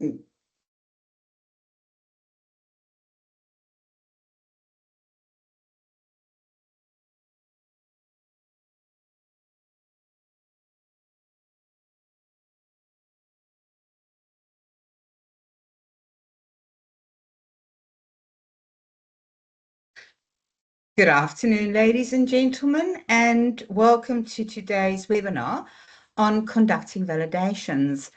Good afternoon, ladies and gentlemen, and welcome to today's webinar on conducting validations.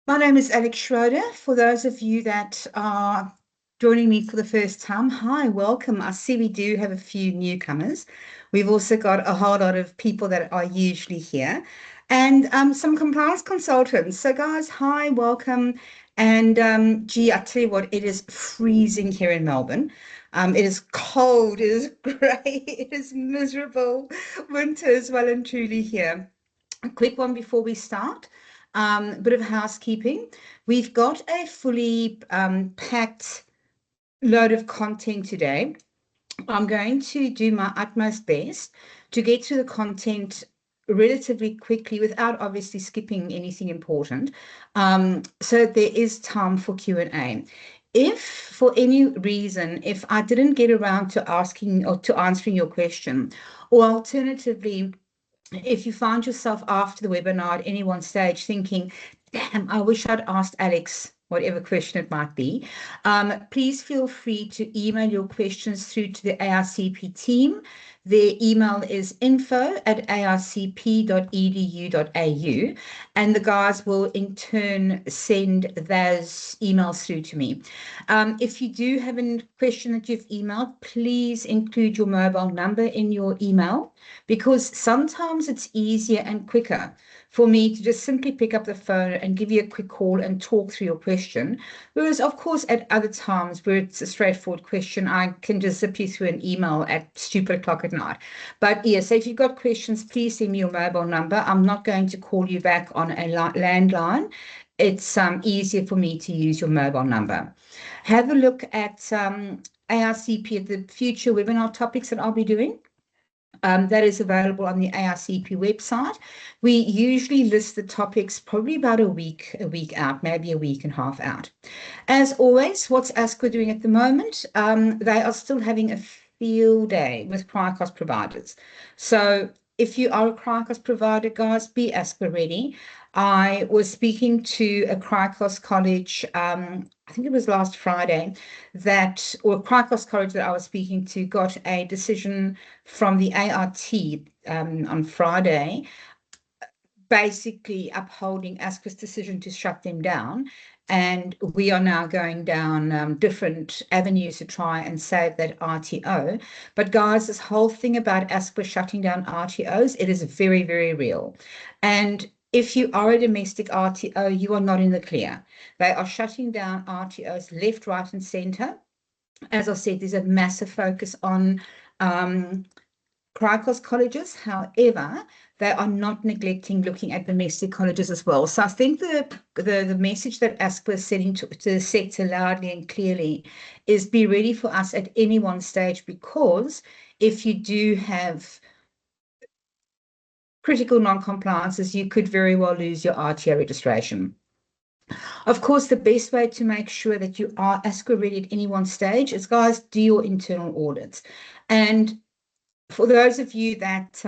My name is Alex Schroeder. For those of you that are joining me for the first time, hi, welcome. I see we do have a few newcomers. We've also got a whole lot of people that are usually here and some compliance consultants. So guys, hi, welcome. And gee, I tell you what, it is freezing here in Melbourne. It is cold, it is grey, it is miserable. Winter is well and truly here. A quick one before we start. A bit of housekeeping. We've got a fully packed load of content today. I'm going to do my utmost best to get through the content relatively quickly without obviously skipping anything important, so that there is time for Q&A. If for any reason, if I didn't get around to asking or to answering your question, or alternatively, if you find yourself after the webinar at any one stage thinking, damn, I wish I'd asked Alex whatever question it might be, please feel free to email your questions through to the ARCP team. Their email is info@arcp.edu.au, and the guys will in turn send those emails through to me. If you do have a question that you've emailed, please include your mobile number in your email, because sometimes it's easier and quicker for me to just simply pick up the phone and give you a quick call and talk through your question. Whereas, of course, at other times where it's a straightforward question, I can just zip you through an email at stupid o'clock at night. But yes, if you've got questions, please send me your mobile number. I'm not going to call you back on a landline. It's easier for me to use your mobile number. Have a look at ARCP, at the future webinar topics that I'll be doing. That is available on the ARCP website. We usually list the topics probably about a week out, maybe a week and a half out. As always, what's ASQA doing at the moment? They are still having a field day with Cricos providers. So if you are a Cricos provider, guys, be ASQA ready. I was speaking to a Cricos college, I think it was last Friday, or a Cricos college that I was speaking to got a decision from the ART on Friday, basically upholding ASQA's decision to shut them down. And we are now going down different avenues to try and save that RTO. But guys, this whole thing about ASQA shutting down RTOs, it is very, very real. And if you are a domestic RTO, you are not in the clear. They are shutting down RTOs left, right, and center. As I said, there's a massive focus on Cricos colleges. However, they are not neglecting looking at domestic colleges as well. So I think the message that ASQA is sending to the sector loudly and clearly is be ready for us at any one stage, because if you do have critical non-compliances, you could very well lose your RTO registration. Of course, the best way to make sure that you are ASQA ready at any one stage is, guys, do your internal audits. And for those of you that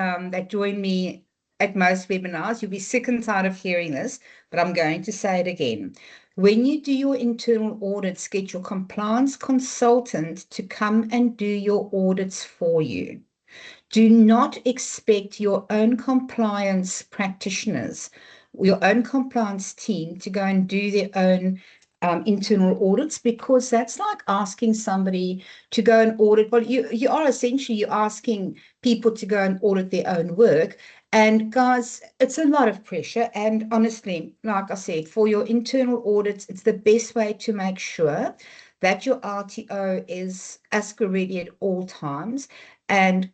join me at most webinars, you'll be sick and tired of hearing this, but I'm going to say it again. When you do your internal audits, get your compliance consultant to come and do your audits for you. Do not expect your own compliance practitioners, your own compliance team to go and do their own internal audits, because that's like asking somebody to go and audit. Well, you are essentially asking people to go and audit their own work. And guys, it's a lot of pressure. And honestly, like I said, for your internal audits, it's the best way to make sure that your RTO is ASQA ready at all times. And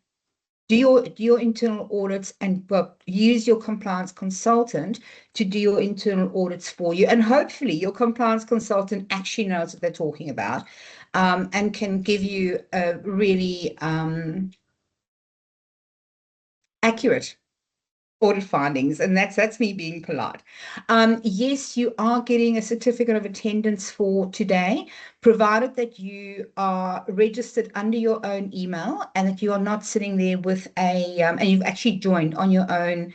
do your internal audits, and use your compliance consultant to do your internal audits for you. And hopefully your compliance consultant actually knows what they're talking about, and can give you a really accurate audit findings, and that's me being polite. Yes, you are getting a certificate of attendance for today, provided that you are registered under your own email and that you are not sitting there with and you've actually joined on your own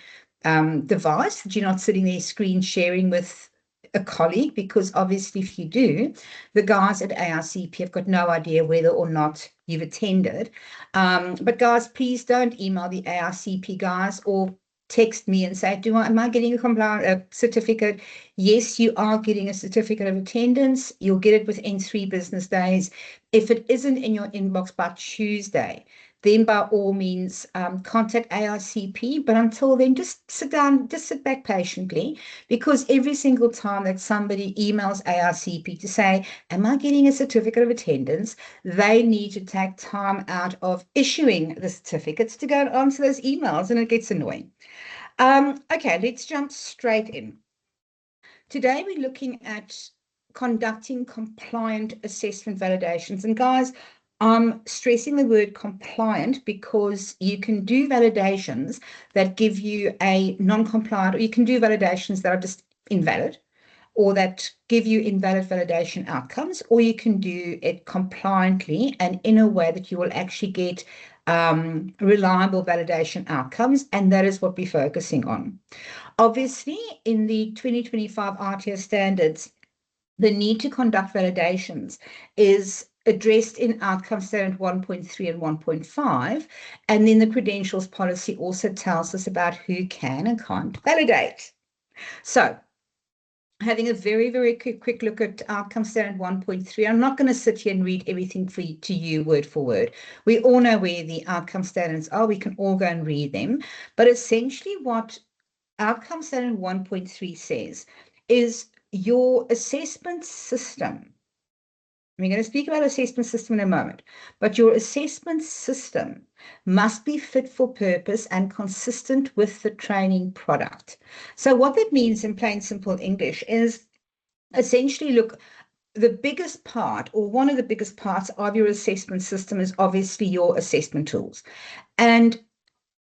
device, that you're not sitting there screen sharing with a colleague, because obviously if you do, the guys at ARCP have got no idea whether or not you've attended. But guys, please don't email the ARCP guys or text me and say, am I getting a certificate? Yes, you are getting a certificate of attendance. You'll get it within 3 business days. If it isn't in your inbox by Tuesday, then by all means contact ARCP. But until then, just sit down, just sit back patiently, because every single time that somebody emails ARCP to say, am I getting a certificate of attendance, they need to take time out of issuing the certificates to go and answer those emails, and it gets annoying. Okay, let's jump straight in. Today we're looking at conducting compliant assessment validations. And guys, I'm stressing the word compliant because you can do validations that give you a non-compliant, or you can do validations that are just invalid, or that give you invalid validation outcomes, or you can do it compliantly and in a way that you will actually get reliable validation outcomes, and that is what we're focusing on. Obviously, in the 2025 RTS standards, the need to conduct validations is addressed in Outcome Standard 1.3 and 1.5, and then the credentials policy also tells us about who can and can't validate. So, having a very, very quick look at Outcome Standard 1.3. I'm not going to sit here and read everything to you word for word. We all know where the outcome standards are. We can all go and read them. But essentially what Outcome Standard 1.3 says is your assessment system. We're going to speak about assessment system in a moment, but your assessment system must be fit for purpose and consistent with the training product. So what that means in plain, simple English is essentially, look, the biggest part, or one of the biggest parts of your assessment system, is obviously your assessment tools. And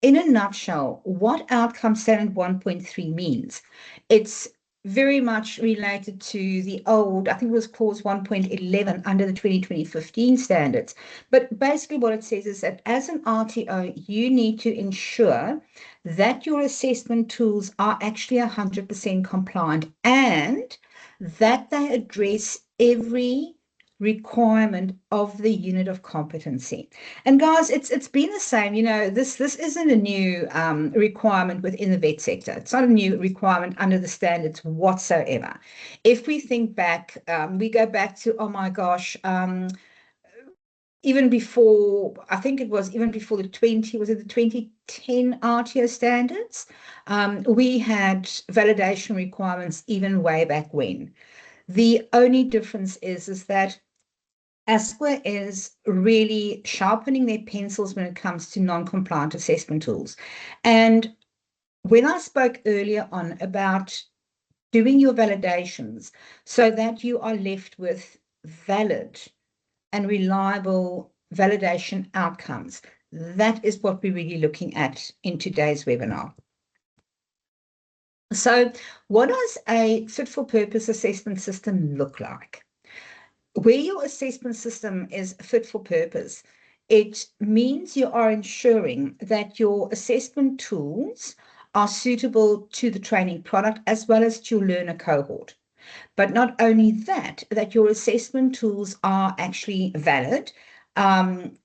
in a nutshell, what Outcome Standard 1.3 means, it's very much related to the old, I think it was clause 1.11 under the 2015 standards. But basically what it says is that as an RTO, you need to ensure that your assessment tools are actually 100% compliant and that they address every requirement of the unit of competency. And guys, it's been the same. You know, this isn't a new requirement within the vet sector. It's not a new requirement under the standards whatsoever. If we think back, we go back to, oh my gosh, even before, I think it was even before the 2010 RTO standards, we had validation requirements even way back when. The only difference is that ASQA is really sharpening their pencils when it comes to non-compliant assessment tools. And when I spoke earlier on about doing your validations so that you are left with valid and reliable validation outcomes, that is what we're really looking at in today's webinar. So what does a fit-for-purpose assessment system look like? Where your assessment system is fit for purpose, it means you are ensuring that your assessment tools are suitable to the training product as well as to your learner cohort. But not only that, that your assessment tools are actually valid, and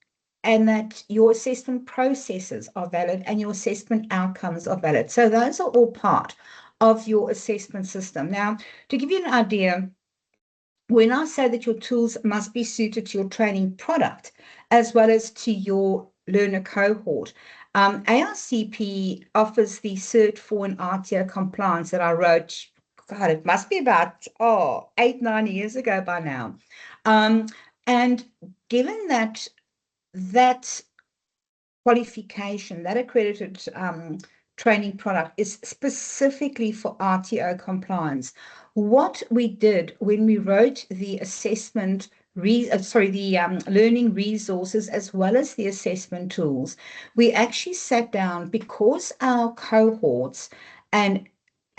that your assessment processes are valid and your assessment outcomes are valid. So those are all part of your assessment system. Now, to give you an idea, when I say that your tools must be suited to your training product as well as to your learner cohort, ARCP offers the Cert 4 and RTO compliance that I wrote, God, it must be about 8-9 years ago by now. And given that qualification, that accredited training product is specifically for RTO compliance, what we did when we wrote the assessment learning resources as well as the assessment tools, we actually sat down because our cohorts and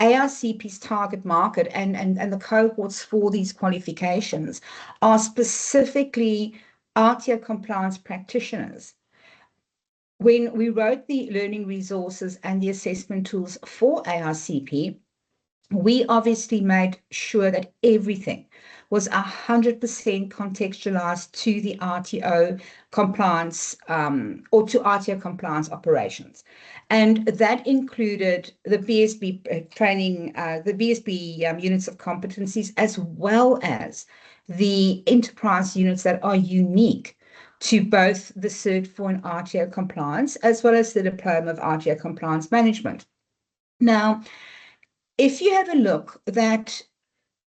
ARCP's target market and the cohorts for these qualifications are specifically RTO compliance practitioners. When we wrote the learning resources and the assessment tools for ARCP, we obviously made sure that everything was 100% contextualized to the RTO compliance or to RTO compliance operations. And that included the BSB training, the BSB units of competencies, as well as the enterprise units that are unique to both the Cert 4 and RTO compliance, as well as the Diploma of RTO Compliance Management. Now, if you have a look that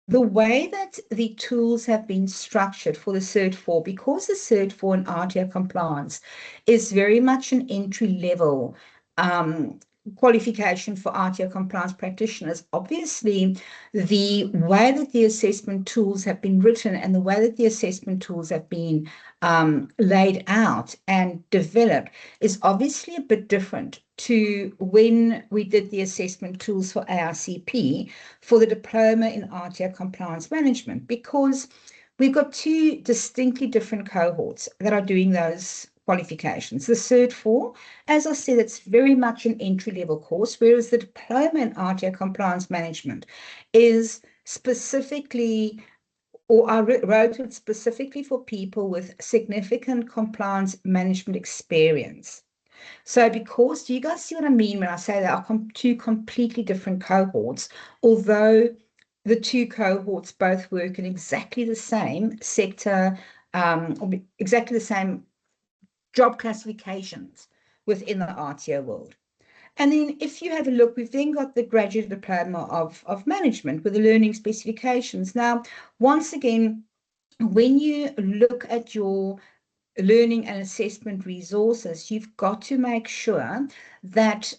the way that the tools have been structured for the Cert 4, because the Cert 4 and RTO compliance is very much an entry-level qualification for RTO compliance practitioners, obviously the way that the assessment tools have been written and the way that the assessment tools have been laid out and developed is obviously a bit different to when we did the assessment tools for ARCP for the Diploma in RTO Compliance Management, because we've got two distinctly different cohorts that are doing those qualifications. The Cert 4, as I said, it's very much an entry-level course, whereas the Diploma in RTO Compliance Management is specifically, or I wrote it specifically for people with significant compliance management experience. So because, do you guys see what I mean when I say there are two completely different cohorts, although the two cohorts both work in exactly the same sector, or exactly the same job classifications within the RTO world. And then if you have a look, we've then got the Graduate Diploma of Management with the learning specifications. Now, once again, when you look at your learning and assessment resources, you've got to make sure that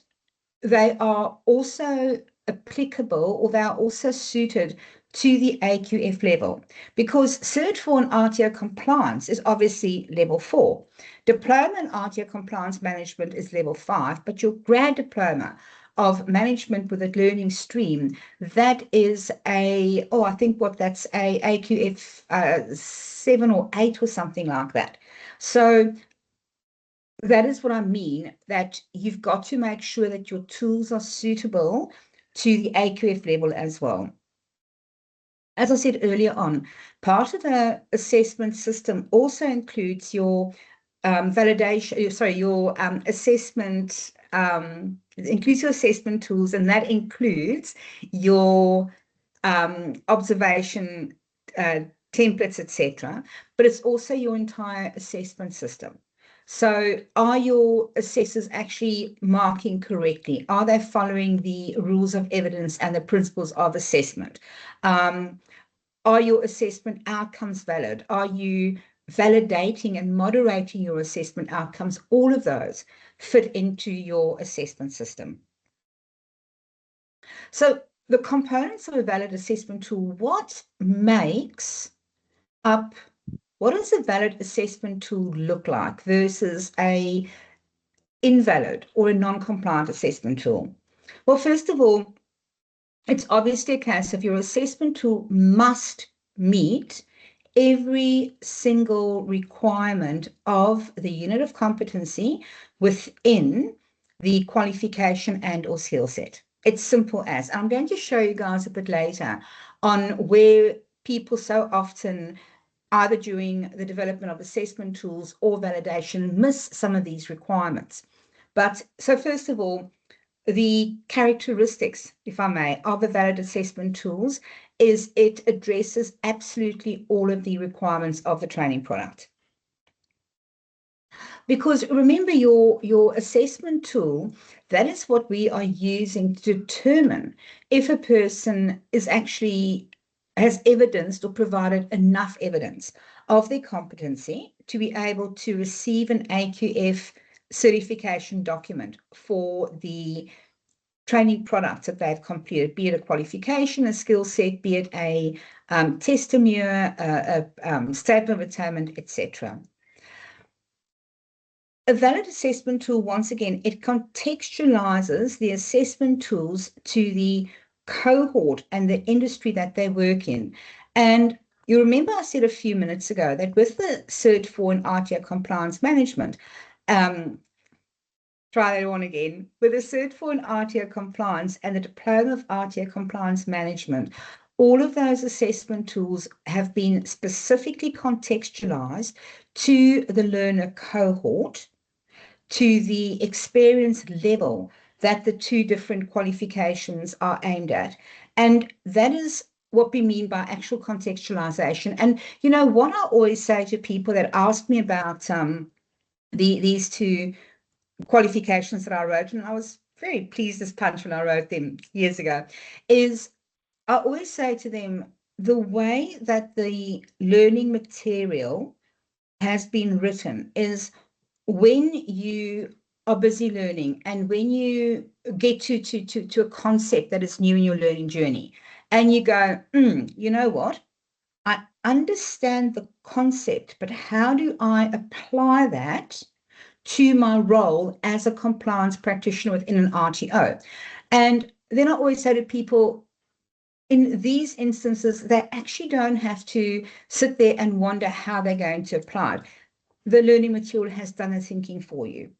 they are also applicable, or they are also suited to the AQF level, because Cert 4 and RTO compliance is obviously level 4. Diploma in RTO compliance management is level 5, but your grad diploma of management with a learning stream, that is a, I think that's a AQF 7 or 8 or something like that. So that is what I mean, that you've got to make sure that your tools are suitable to the AQF level as well. As I said earlier on, part of the assessment system also includes your validation, your assessment, includes your assessment tools, and that includes your observation templates, etc. But it's also your entire assessment system. So are your assessors actually marking correctly? Are they following the rules of evidence and the principles of assessment? Are your assessment outcomes valid? Are you validating and moderating your assessment outcomes? All of those fit into your assessment system. So the components of a valid assessment tool, what does a valid assessment tool look like versus a invalid or a non-compliant assessment tool? Well, first of all, it's obviously a case of your assessment tool must meet every single requirement of the unit of competency within the qualification and or skill set. It's simple as. I'm going to show you guys a bit later on where people so often, either during the development of assessment tools or validation, miss some of these requirements. But so first of all, the characteristics, if I may, of the valid assessment tools is it addresses absolutely all of the requirements of the training product. Because remember, your assessment tool, that is what we are using to determine if a person is actually has evidenced or provided enough evidence of their competency to be able to receive an AQF certification document for the training products that they've completed, be it a qualification, a skill set, be it a testimonial, a statement of attainment, etc. A valid assessment tool, once again, it contextualizes the assessment tools to the cohort and the industry that they work in. And you remember I said a few minutes ago that with the Cert 4 in RTO compliance management, try that one again, with the Cert 4 in RTO compliance and the Diploma of RTO compliance management, all of those assessment tools have been specifically contextualized to the learner cohort, to the experience level that the two different qualifications are aimed at. And that is what we mean by actual contextualization. And, you know, what I always say to people that ask me about these two qualifications that I wrote, and I was very pleased as punch when I wrote them years ago, is I always say to them, the way that the learning material has been written is when you are busy learning and when you get to a concept that is new in your learning journey and you go, you know what? I understand the concept, but how do I apply that to my role as a compliance practitioner within an RTO? And then I always say to people, in these instances, they actually don't have to sit there and wonder how they're going to apply it. The learning material has done the thinking for you.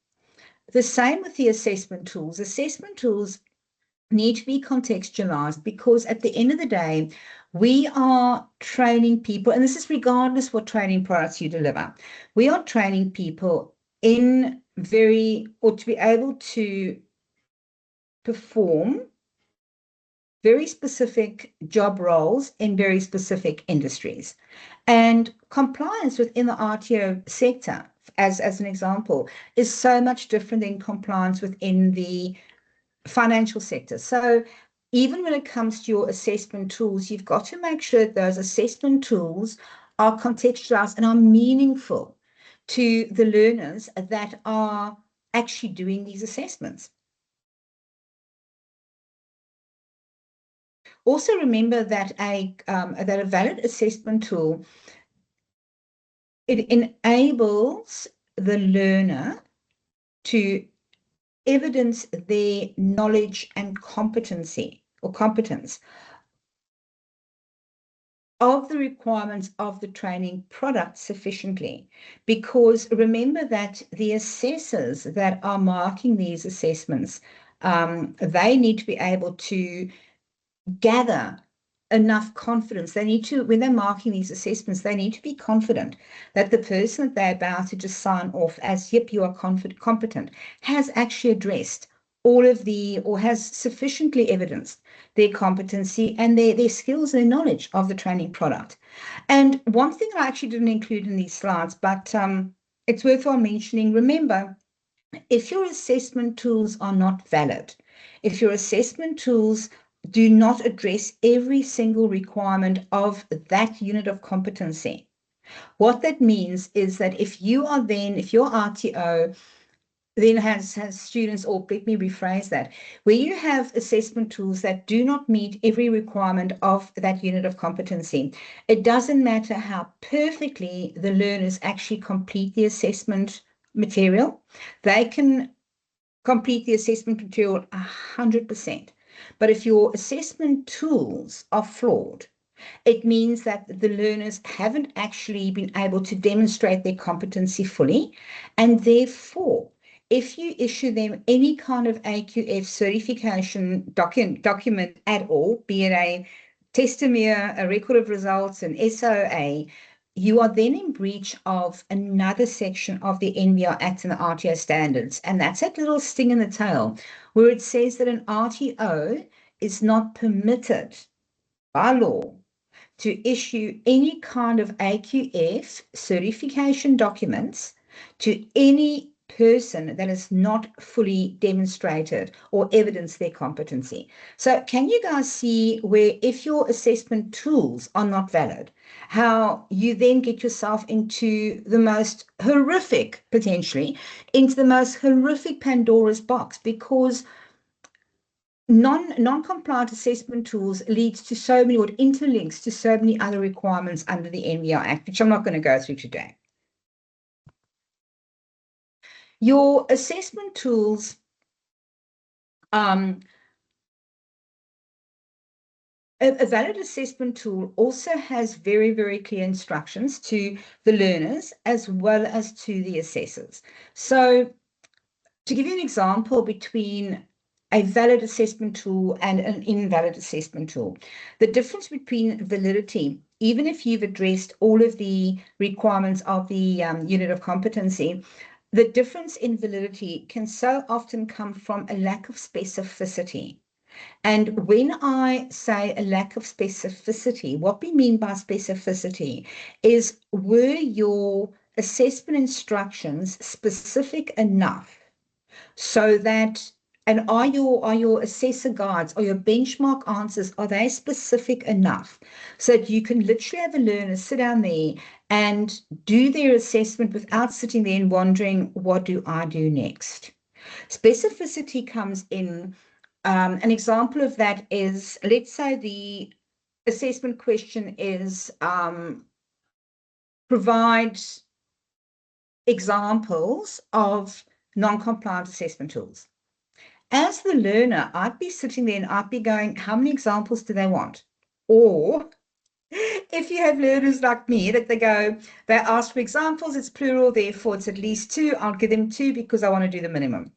The same with the assessment tools. Assessment tools need to be contextualized because at the end of the day, we are training people, and this is regardless what training products you deliver. We are training people to be able to perform very specific job roles in very specific industries. And compliance within the RTO sector, as an example, is so much different than compliance within the financial sector. So even when it comes to your assessment tools, you've got to make sure that those assessment tools are contextualized and are meaningful to the learners that are actually doing these assessments. Also remember that a valid assessment tool, it enables the learner to evidence their knowledge and competency or competence of the requirements of the training product sufficiently. Because remember that the assessors that are marking these assessments, they need to be able to gather enough confidence. They need to, when they're marking these assessments, they need to be confident that the person that they're about to just sign off as, yep, you are competent, has actually addressed all of or has sufficiently evidenced their competency and their skills and their knowledge of the training product. And one thing I actually didn't include in these slides, but it's worthwhile mentioning, remember, if your assessment tools are not valid, if your assessment tools do not address every single requirement of that unit of competency, what that means is that if your RTO then has students, or let me rephrase that, where you have assessment tools that do not meet every requirement of that unit of competency, it doesn't matter how perfectly the learners actually complete the assessment material. They can complete the assessment material 100%. But if your assessment tools are flawed, it means that the learners haven't actually been able to demonstrate their competency fully. And therefore, if you issue them any kind of AQF certification document at all, be it a testimonial, a record of results, an SOA, you are then in breach of another section of the NBR Act and the RTO standards. And that's that little sting in the tail where it says that an RTO is not permitted by law to issue any kind of AQF certification documents to any person that has not fully demonstrated or evidenced their competency. So can you guys see where if your assessment tools are not valid, how you then get yourself into the most horrific, potentially, into the most horrific Pandora's box? Because non-compliant assessment tools leads to so many, or it interlinks to so many other requirements under the NVR Act, which I'm not going to go through today. Your assessment tools, a valid assessment tool also has very, very clear instructions to the learners as well as to the assessors. So to give you an example between a valid assessment tool and an invalid assessment tool, the difference between validity, even if you've addressed all of the requirements of the unit of competency, the difference in validity can so often come from a lack of specificity. And when I say a lack of specificity, what we mean by specificity is, were your assessment instructions specific enough so that, and are your assessor guides or your benchmark answers, are they specific enough so that you can literally have a learner sit down there and do their assessment without sitting there and wondering, what do I do next? Specificity comes in, an example of that is, let's say the assessment question is, provide examples of non-compliant assessment tools. As the learner, I'd be sitting there and I'd be going, how many examples do they want? Or if you have learners like me that they ask for examples, it's plural, therefore it's at least 2. I'll give them 2 because I want to do the minimum.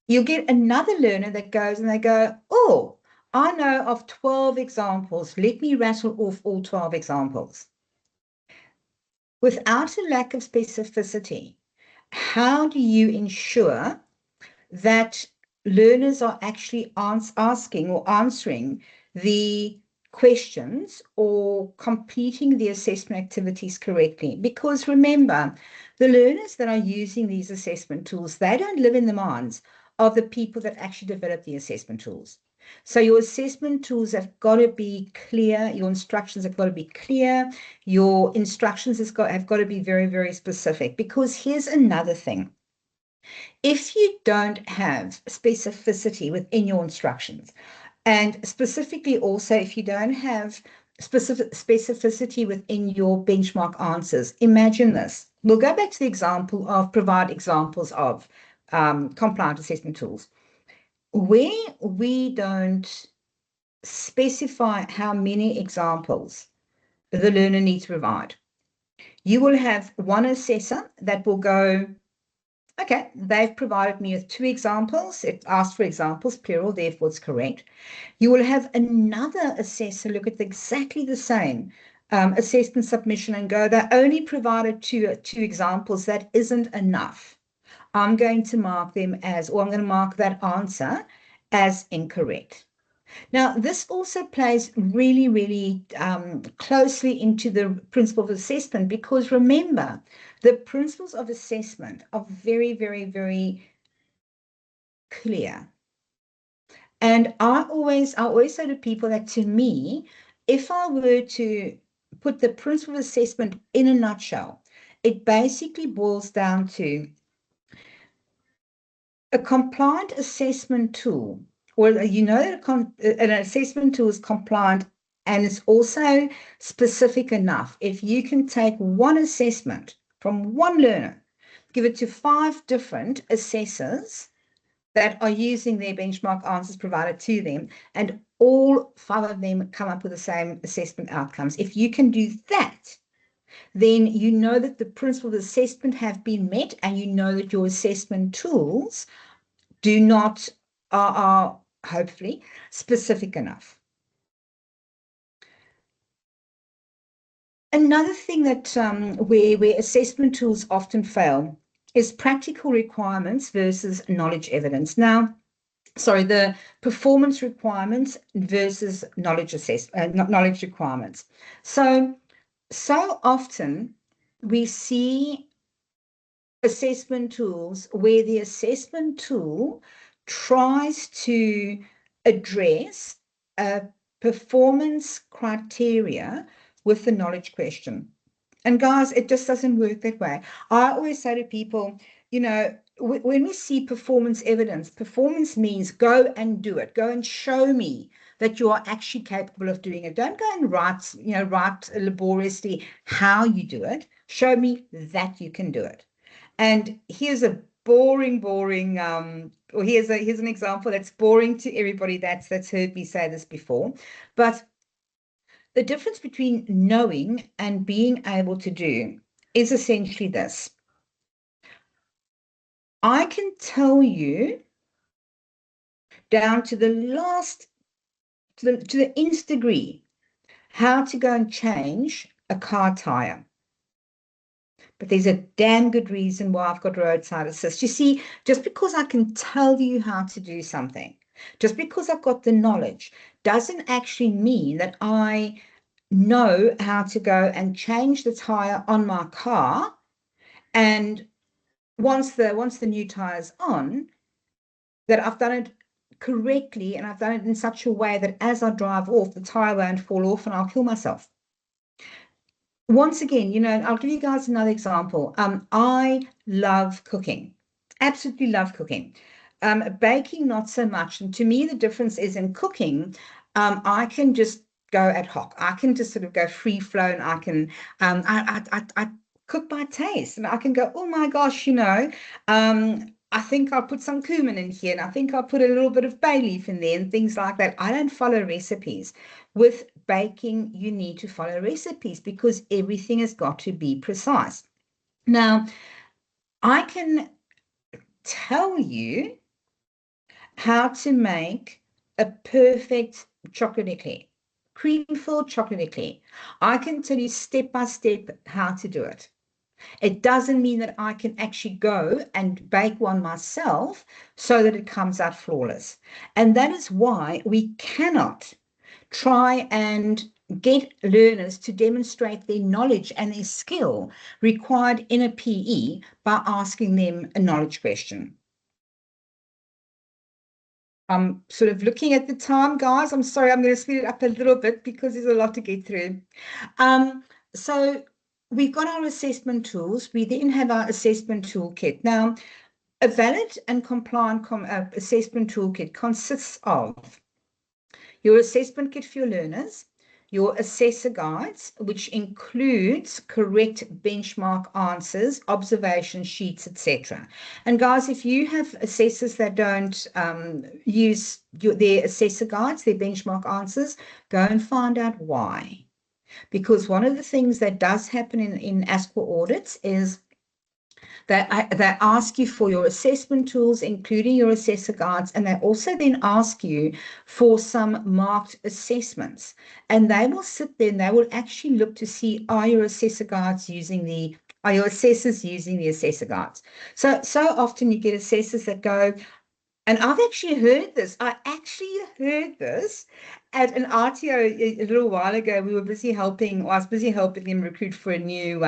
You'll get another learner that goes and they go, oh, I know of 12 examples. Let me rattle off all 12 examples. Without a lack of specificity, how do you ensure that learners are actually asking or answering the questions or completing the assessment activities correctly? Because remember, the learners that are using these assessment tools, they don't live in the minds of the people that actually develop the assessment tools. So your assessment tools have got to be clear. Your instructions have got to be clear. Your instructions have got to be very, very specific. Because here's another thing. If you don't have specificity within your instructions, and specifically also if you don't have specificity within your benchmark answers, imagine this. We'll go back to the example of provide examples of compliant assessment tools. Where we don't specify how many examples the learner needs to provide, you will have one assessor that will go, okay, they've provided me with 2 examples. It asked for examples, plural, therefore it's correct. You will have another assessor look at exactly the same assessment submission and go, they only provided two examples. That isn't enough. I'm going to mark them as, or I'm going to mark that answer as incorrect. Now, this also plays really, really closely into the principle of assessment, because remember, the principles of assessment are very, very, very clear. And I always say to people that, to me, if I were to put the principle of assessment in a nutshell, it basically boils down to a compliant assessment tool, or you know that an assessment tool is compliant and it's also specific enough. If you can take one assessment from one learner, give it to 5 different assessors that are using their benchmark answers provided to them, and all 5 of them come up with the same assessment outcomes. If you can do that, then you know that the principles of assessment have been met, and you know that your assessment tools are hopefully specific enough. Another thing that where assessment tools often fail is practical requirements versus knowledge evidence. Now, sorry, the performance requirements versus knowledge requirements. So often we see assessment tools where the assessment tool tries to address a performance criteria with the knowledge question. And guys, it just doesn't work that way. I always say to people, you know, when we see performance evidence, performance means go and do it. Go and show me that you are actually capable of doing it. Don't go and write laboriously how you do it. Show me that you can do it. And here's a boring, or here's an example that's boring to everybody that's heard me say this before. But the difference between knowing and being able to do is essentially this. I can tell you down to the last, to the nth degree, how to go and change a car tire. But there's a damn good reason why I've got roadside assist. You see, just because I can tell you how to do something, just because I've got the knowledge, doesn't actually mean that I know how to go and change the tire on my car. And once the new tire's on, that I've done it correctly, and I've done it in such a way that as I drive off, the tire won't fall off and I'll kill myself. Once again, I'll give you guys another example. I love cooking, absolutely love cooking. Baking, not so much. And to me, the difference is in cooking, I can just go ad hoc. I can just sort of go free flow, and I can, I cook by taste, and I can go, oh my gosh, I think I'll put some cumin in here, and I think I'll put a little bit of bay leaf in there and things like that. I don't follow recipes. With baking, you need to follow recipes because everything has got to be precise. Now, I can tell you how to make a perfect chocolate eclair, cream-filled chocolate eclair. I can tell you step by step how to do it. It doesn't mean that I can actually go and bake one myself so that it comes out flawless. And that is why we cannot try and get learners to demonstrate their knowledge and their skill required in a PE by asking them a knowledge question. I'm sort of looking at the time, guys. I'm sorry, I'm going to speed it up a little bit because there's a lot to get through. So we've got our assessment tools. We then have our assessment toolkit. Now, a valid and compliant assessment toolkit consists of your assessment kit for your learners, your assessor guides, which includes correct benchmark answers, observation sheets, etc. And guys, if you have assessors that don't use their assessor guides, their benchmark answers, go and find out why. Because one of the things that does happen in ASQA audits is they ask you for your assessment tools, including your assessor guides, and they also then ask you for some marked assessments. And they will sit there and they will actually look to see, are your assessors using the assessor guides? So often you get assessors that go, and I've actually heard this. I actually heard this at an RTO a little while ago. We were busy helping, or I was busy helping them recruit for a new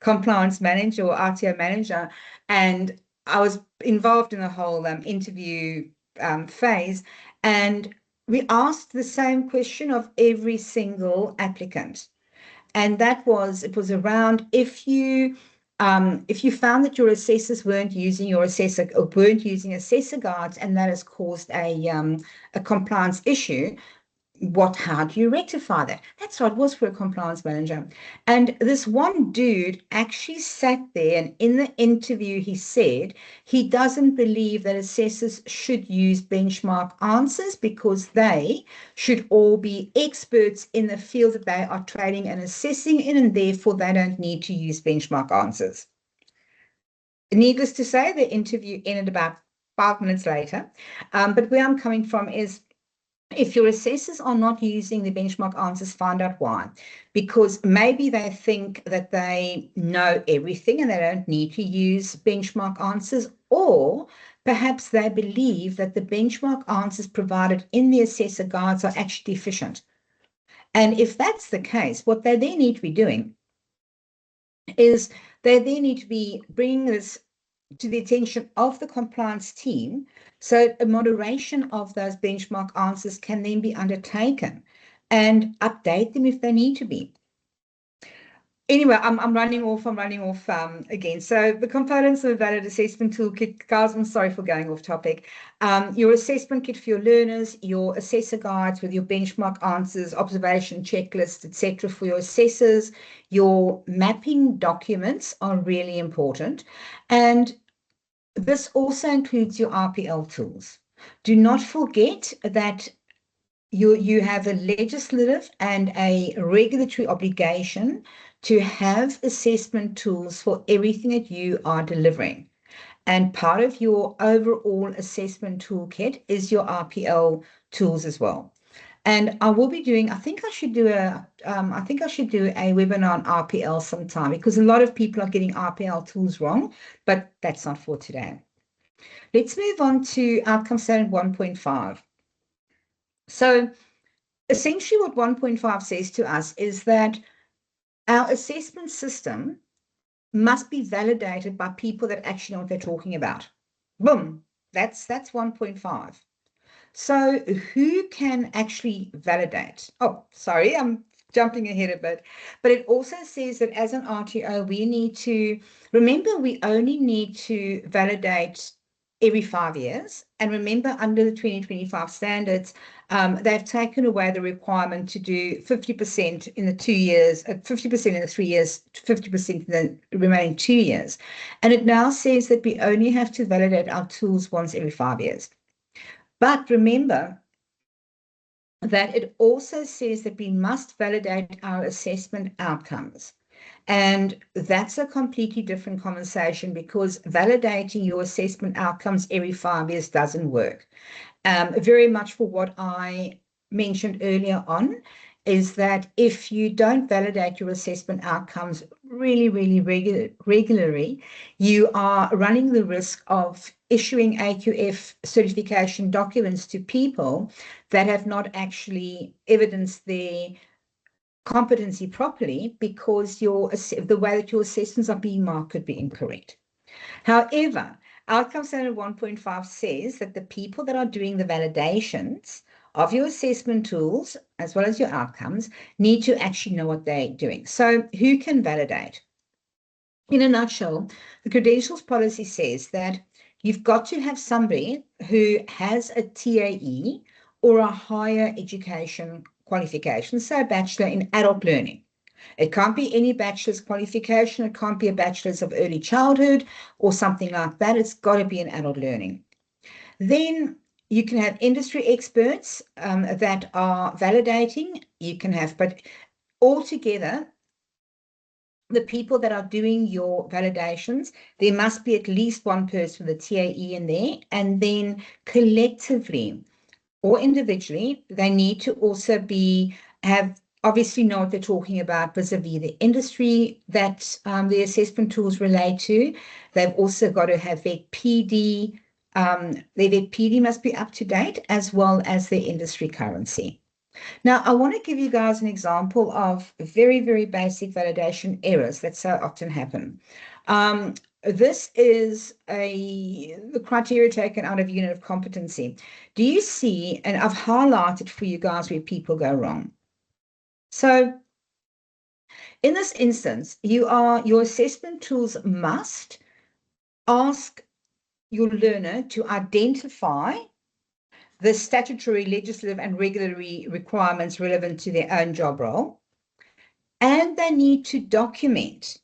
compliance manager or RTO manager. And I was involved in the whole interview phase. And we asked the same question of every single applicant. And it was around if you found that your assessors weren't using your assessor or weren't using assessor guides, and that has caused a compliance issue, how do you rectify that? That's what it was for a compliance manager. And this one dude actually sat there, and in the interview, he said he doesn't believe that assessors should use benchmark answers because they should all be experts in the field that they are training and assessing in, and therefore they don't need to use benchmark answers. Needless to say, the interview ended about 5 minutes later. But where I'm coming from is, if your assessors are not using the benchmark answers, find out why. Because maybe they think that they know everything and they don't need to use benchmark answers, or perhaps they believe that the benchmark answers provided in the assessor guides are actually deficient. And if that's the case, what they then need to be doing is they then need to be bringing this to the attention of the compliance team, so a moderation of those benchmark answers can then be undertaken and update them if they need to be. Anyway, I'm running off again. So the components of a valid assessment toolkit, guys, I'm sorry for going off topic. Your assessment kit for your learners, your assessor guides with your benchmark answers, observation checklists, etc. for your assessors. Your mapping documents are really important. And this also includes your RPL tools. Do not forget that you have a legislative and a regulatory obligation to have assessment tools for everything that you are delivering. And part of your overall assessment toolkit is your RPL tools as well. And I will be doing, I think I should do a webinar on RPL sometime, because a lot of people are getting RPL tools wrong, but that's not for today. Let's move on to outcome statement 1.5. So essentially what 1.5 says to us is that our assessment system must be validated by people that actually know what they're talking about. Boom, that's 1.5. So who can actually validate? Oh, sorry, I'm jumping ahead a bit. But it also says that as an RTO, we need to, remember, we only need to validate every 5 years. And remember, under the 2025 standards, they've taken away the requirement to do 50% in the 2 years, 50% in the 3 years, 50% in the remaining 2 years. And it now says that we only have to validate our tools once every 5 years. But remember that it also says that we must validate our assessment outcomes. And that's a completely different conversation, because validating your assessment outcomes every 5 years doesn't work. Very much for what I mentioned earlier on, is that if you don't validate your assessment outcomes really regularly, you are running the risk of issuing AQF certification documents to people that have not actually evidenced their competency properly, because the way that your assessments are being marked could be incorrect. However, outcome standard 1.5 says that the people that are doing the validations of your assessment tools, as well as your outcomes, need to actually know what they're doing. So who can validate? In a nutshell, the credentials policy says that you've got to have somebody who has a TAE or a higher education qualification, so a bachelor in adult learning. It can't be any bachelor's qualification. It can't be a bachelor's of early childhood or something like that. It's got to be in adult learning. Then you can have industry experts that are validating. You can have, but altogether, the people that are doing your validations, there must be at least one person with a TAE in there. And then collectively or individually, they need to also have obviously know what they're talking about vis-a-vis the industry that the assessment tools relate to. They've also got to have their PD. Their PD must be up to date, as well as their industry currency. Now, I want to give you guys an example of very basic validation errors that so often happen. This is the criteria taken out of unit of competency. Do you see, and I've highlighted for you guys where people go wrong. So in this instance, your assessment tools must ask your learner to identify the statutory, legislative, and regulatory requirements relevant to their own job role, and they need to document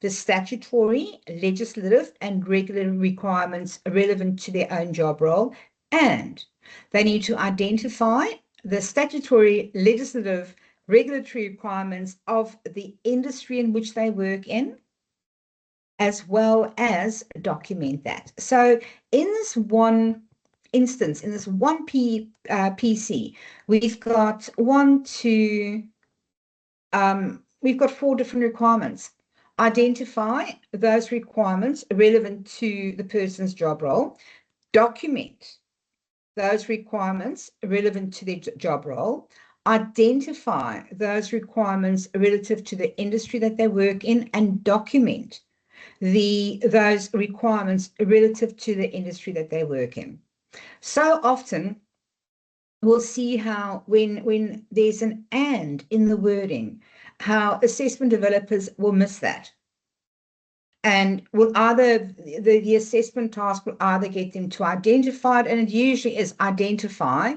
the statutory, legislative, and regulatory requirements relevant to their own job role, and they need to identify the statutory, legislative, regulatory requirements of the industry in which they work in, as well as document that. So in this one instance, in this one PC, we've got we've got 4 different requirements. Identify those requirements relevant to the person's job role, document those requirements relevant to their job role, identify those requirements relative to the industry that they work in, and document those requirements relative to the industry that they work in. So often we'll see how when there's an and in the wording, how assessment developers will miss that. And will either the assessment task will either get them to identify it, and it usually is identify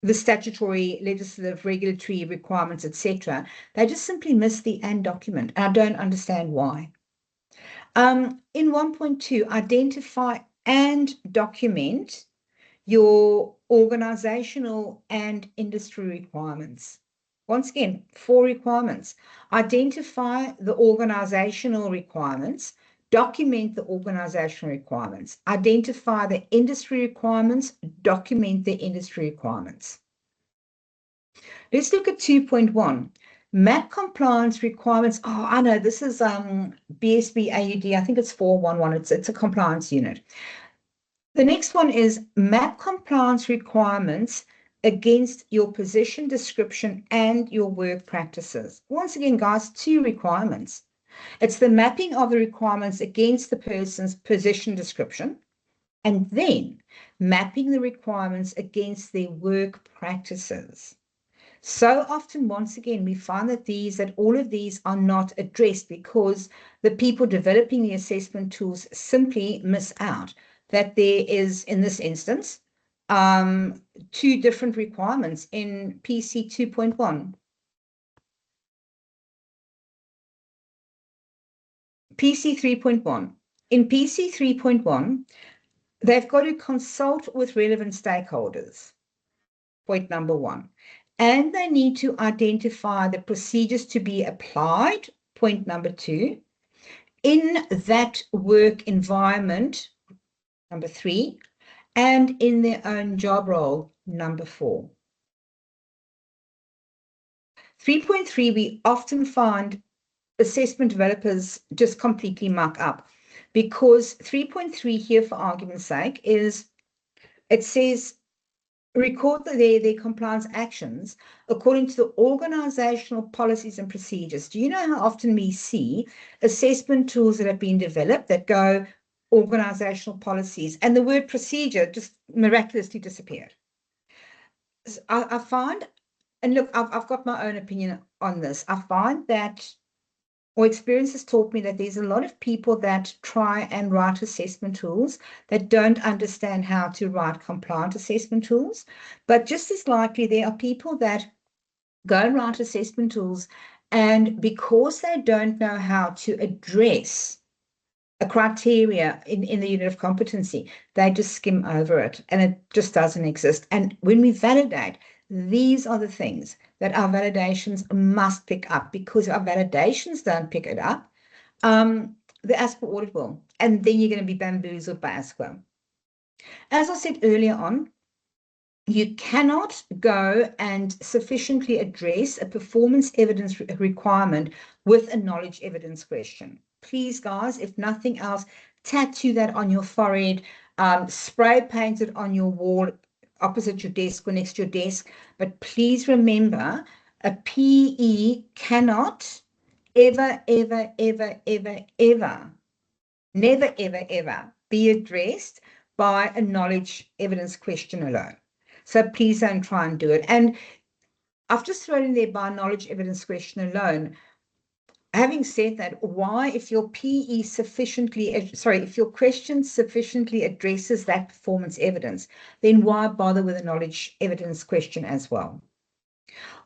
the statutory, legislative, regulatory requirements, etc. They just simply miss the and document, and I don't understand why. In 1.2, identify and document your organizational and industry requirements. Once again, 4 requirements. Identify the organizational requirements, document the organizational requirements, identify the industry requirements, document the industry requirements. Let's look at 2.1. MAP compliance requirements. Oh, I know this is BSB AUD. I think it's 411. It's a compliance unit. The next one is map compliance requirements against your position description and your work practices. Once again, guys, 2 requirements. It's the mapping of the requirements against the person's position description, and then mapping the requirements against their work practices. So often, once again, we find that all of these are not addressed because the people developing the assessment tools simply miss out that there is, in this instance, 2 different requirements in PC 2.1. PC 3.1. In PC 3.1, they've got to consult with relevant stakeholders, point number 1. And they need to identify the procedures to be applied, point number 2, in that work environment, number 3, and in their own job role, number 4. 3.3, we often find assessment developers just completely muck up, because 3.3 here, for argument's sake, it says record their compliance actions according to the organizational policies and procedures. Do you know how often we see assessment tools that have been developed that go organizational policies, and the word procedure just miraculously disappeared? I find, and look, I've got my own opinion on this. I find that, or experience has taught me, that there's a lot of people that try and write assessment tools that don't understand how to write compliant assessment tools. But just as likely, there are people that go and write assessment tools, and because they don't know how to address a criteria in the unit of competency, they just skim over it, and it just doesn't exist. And when we validate, these are the things that our validations must pick up, because if our validations don't pick it up, the ASPA audit will, and then you're going to be bamboozled by ASPA. As I said earlier on, you cannot go and sufficiently address a performance evidence requirement with a knowledge evidence question. Please, guys, if nothing else, tattoo that on your forehead, spray paint it on your wall opposite your desk or next to your desk. But please remember, a PE cannot ever, ever, ever, ever, ever, never, ever, ever be addressed by a knowledge evidence question alone. So please don't try and do it. And I've just thrown in there by knowledge evidence question alone. Having said that, why, if your PE if your question sufficiently addresses that performance evidence, then why bother with a knowledge evidence question as well?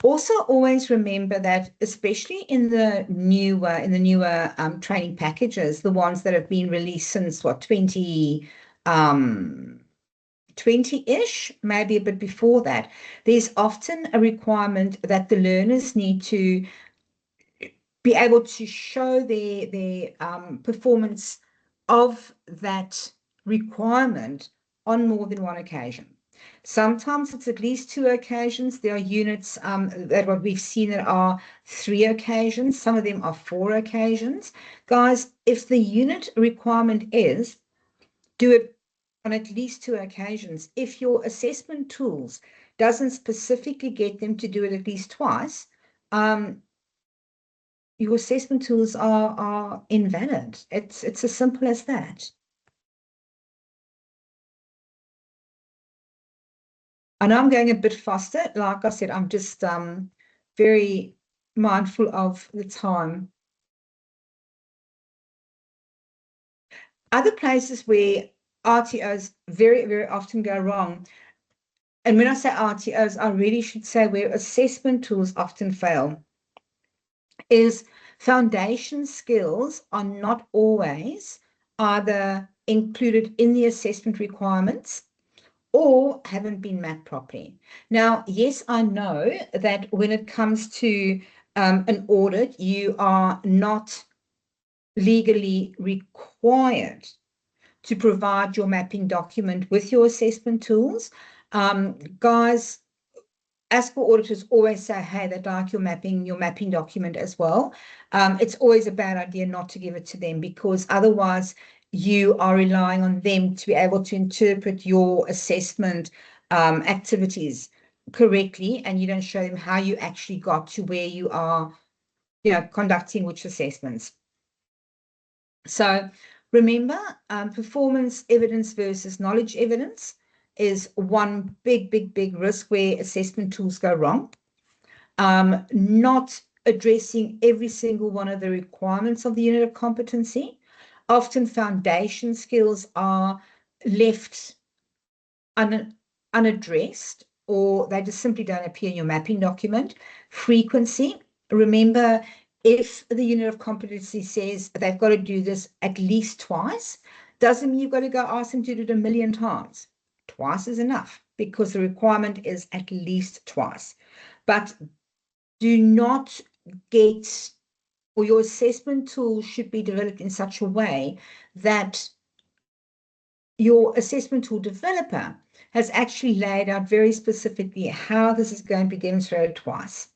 Also, always remember that, especially in the newer training packages, the ones that have been released since 20-ish, maybe a bit before that, there's often a requirement that the learners need to be able to show their performance of that requirement on more than one occasion. Sometimes it's at least 2 occasions. There are units that what we've seen that are 3 occasions. Some of them are 4 occasions. Guys, if the unit requirement is do it on at least 2 occasions, if your assessment tools doesn't specifically get them to do it at least twice, your assessment tools are invalid. It's as simple as that. I know I'm going a bit faster. Like I said, I'm just very mindful of the time. Other places where RTOs very, very often go wrong, and when I say RTOs, I really should say where assessment tools often fail, is foundation skills are not always either included in the assessment requirements or haven't been mapped properly. Now, yes, I know that when it comes to an audit, you are not legally required to provide your mapping document with your assessment tools. Guys, ASCO auditors always say, hey, they'd like your mapping document as well. It's always a bad idea not to give it to them, because otherwise you are relying on them to be able to interpret your assessment activities correctly, and you don't show them how you actually got to where you are, conducting which assessments. So remember, performance evidence versus knowledge evidence is one big, big, big risk where assessment tools go wrong. Not addressing every single one of the requirements of the unit of competency. Often foundation skills are left unaddressed, or they just simply don't appear in your mapping document. Frequency. Remember, if the unit of competency says they've got to do this at least twice, doesn't mean you've got to go ask them to do it 1,000,000 times. Twice is enough, because the requirement is at least twice. But do not get, or your assessment tool should be developed in such a way that your assessment tool developer has actually laid out very specifically how this is going to be demonstrated twice.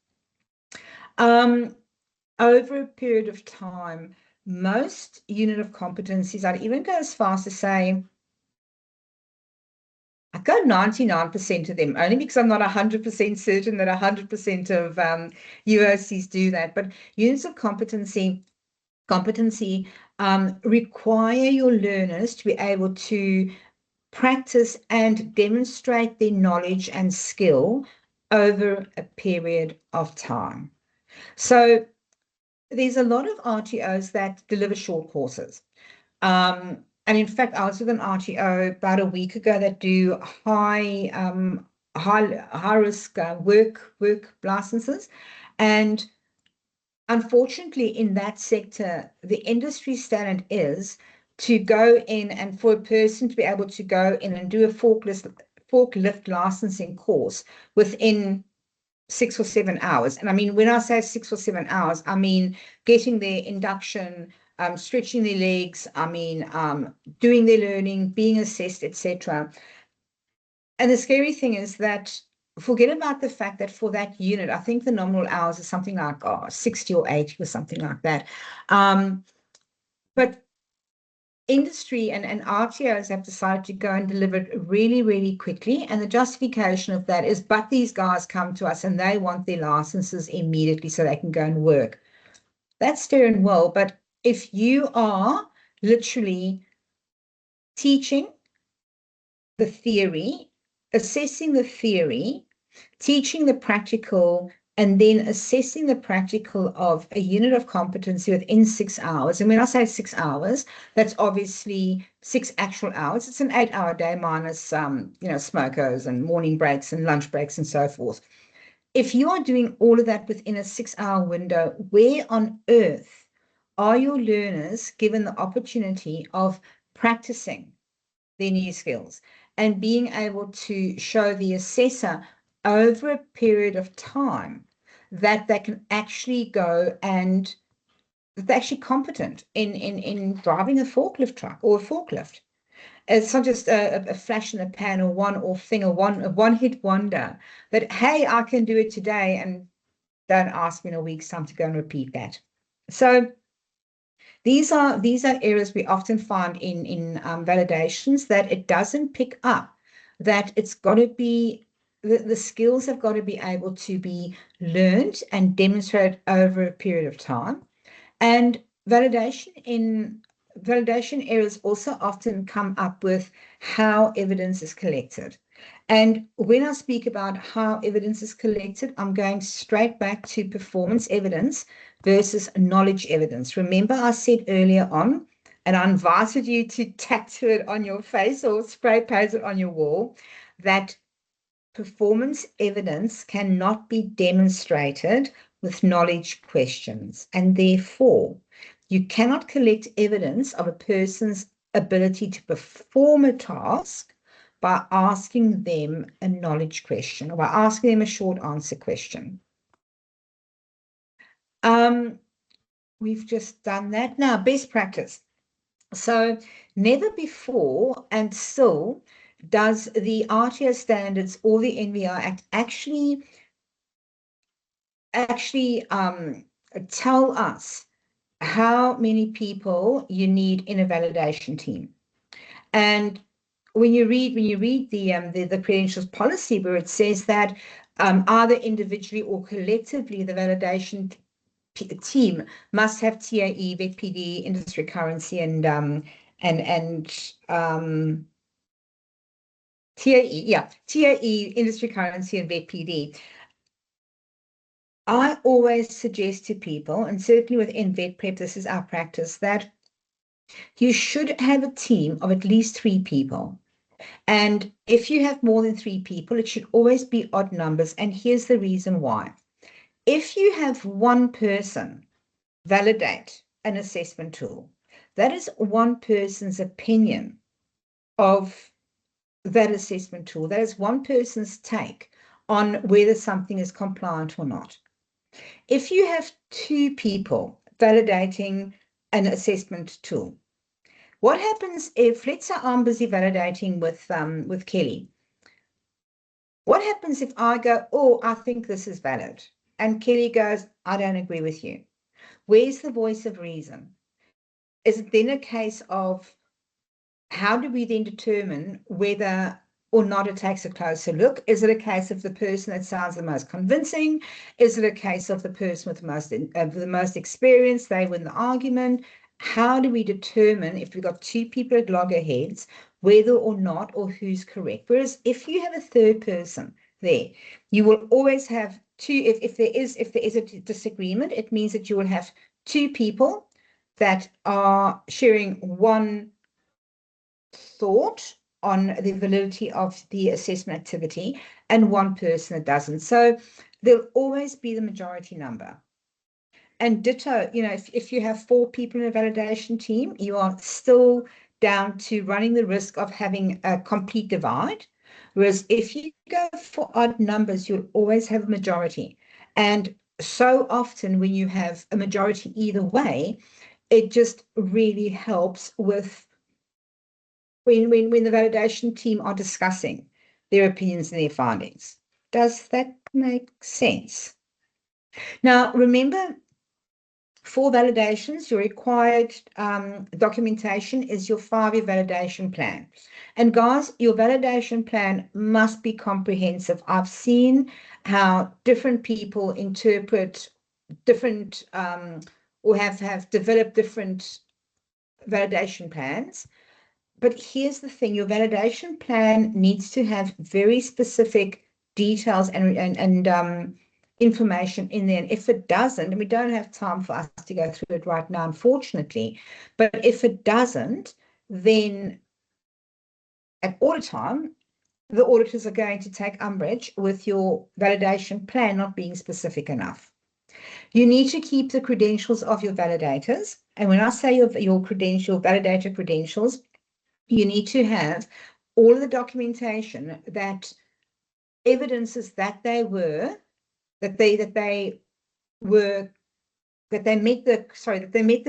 Over a period of time, most unit of competencies, I'd even go as far as to say, I go 99% of them, only because I'm not 100% certain that 100% of UOCs do that. But units of competency require your learners to be able to practice and demonstrate their knowledge and skill over a period of time. So there's a lot of RTOs that deliver short courses. And in fact, I was with an RTO about a week ago that do high risk work licenses. And unfortunately, in that sector, the industry standard is to go in, and for a person to be able to go in and do a forklift licensing course within 6 or 7 hours. And I mean, when I say 6 or 7 hours, I mean getting their induction, stretching their legs, I mean doing their learning, being assessed, etc. And the scary thing is that, forget about the fact that for that unit, I think the nominal hours is something like 60 or 80 or something like that. But industry and RTOs have decided to go and deliver it really, really quickly. And the justification of that is, but these guys come to us and they want their licenses immediately so they can go and work. That's fair and well. But if you are literally teaching the theory, assessing the theory, teaching the practical, and then assessing the practical of a unit of competency within 6 hours. And when I say 6 hours, that's obviously 6 actual hours. It's an 8-hour day minus smokers and morning breaks and lunch breaks and so forth. If you are doing all of that within a 6-hour window, where on earth are your learners given the opportunity of practicing their new skills and being able to show the assessor over a period of time that they can actually go and they're actually competent in driving a forklift truck or a forklift? It's not just a flash in the pan or one-off thing, or a one-hit wonder that, hey, I can do it today, and don't ask me in a week's time to go and repeat that. So these are areas we often find in validations, that it doesn't pick up, that it's got to be, the skills have got to be able to be learned and demonstrated over a period of time. And validation errors also often come up with how evidence is collected. And when I speak about how evidence is collected, I'm going straight back to performance evidence versus knowledge evidence. Remember, I said earlier on, and I invited you to tattoo it on your face or spray paint it on your wall, that performance evidence cannot be demonstrated with knowledge questions. And therefore, you cannot collect evidence of a person's ability to perform a task by asking them a knowledge question or by asking them a short answer question. We've just done that. Now, best practice. So never before and still does the RTO standards or the NVR Act actually tell us how many people you need in a validation team. And when you read the credentials policy, where it says that either individually or collectively, the validation team must have TAE, VetPD, industry currency, and TAE, industry currency, and VetPD. I always suggest to people, and certainly within Vet Prep, this is our practice, that you should have a team of at least 3 people. And if you have more than 3 people, it should always be odd numbers. And here's the reason why. If you have one person validate an assessment tool, that is one person's opinion of that assessment tool. That is one person's take on whether something is compliant or not. If you have 2 people validating an assessment tool, what happens if, let's say I'm busy validating with Kelly. What happens if I go, oh, I think this is valid, and Kelly goes, I don't agree with you? Where's the voice of reason? Is it then a case of how do we then determine whether or not it takes a closer look? Is it a case of the person that sounds the most convincing? Is it a case of the person with the most experience, they win the argument? How do we determine, if we've got 2 people at loggerheads, whether or not or who's correct? Whereas if you have a third person there, you will always have 2. If there is a disagreement, it means that you will have 2 people that are sharing one thought on the validity of the assessment activity and one person that doesn't. So there'll always be the majority number. And ditto, if you have 4 people in a validation team, you are still down to running the risk of having a complete divide. Whereas if you go for odd numbers, you'll always have a majority. And so often when you have a majority either way, it just really helps with when the validation team are discussing their opinions and their findings. Does that make sense? Now, remember, for validations, your required documentation is your 5-year validation plan. And guys, your validation plan must be comprehensive. I've seen how different people interpret different or have developed different validation plans. But here's the thing, your validation plan needs to have very specific details and information in there. And if it doesn't, and we don't have time for us to go through it right now, unfortunately, but if it doesn't, then at audit time, the auditors are going to take umbrage with your validation plan not being specific enough. You need to keep the credentials of your validators. And when I say your validator credentials, you need to have all of the documentation that evidences that they met the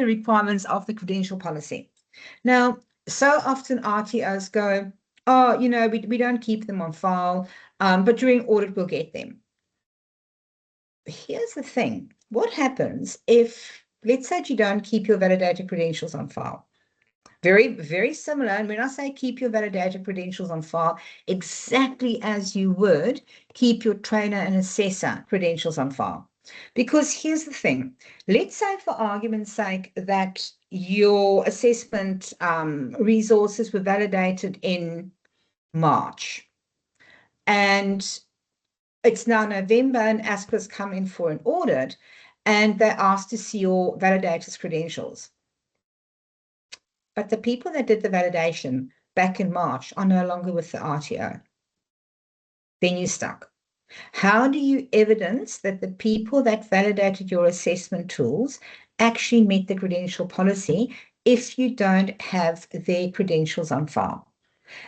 requirements of the credential policy. Now, so often RTOs go, oh, we don't keep them on file, but during audit we'll get them. Here's the thing. What happens if, let's say, you don't keep your validator credentials on file? Very, very similar. And when I say keep your validator credentials on file, exactly as you would keep your trainer and assessor credentials on file. Because here's the thing. Let's say, for argument's sake, that your assessment resources were validated in March. And it's now November, and ASQA's come in for an audit, and they asked to see your validator's credentials. But the people that did the validation back in March are no longer with the RTO. Then you're stuck. How do you evidence that the people that validated your assessment tools actually met the credential policy if you don't have their credentials on file?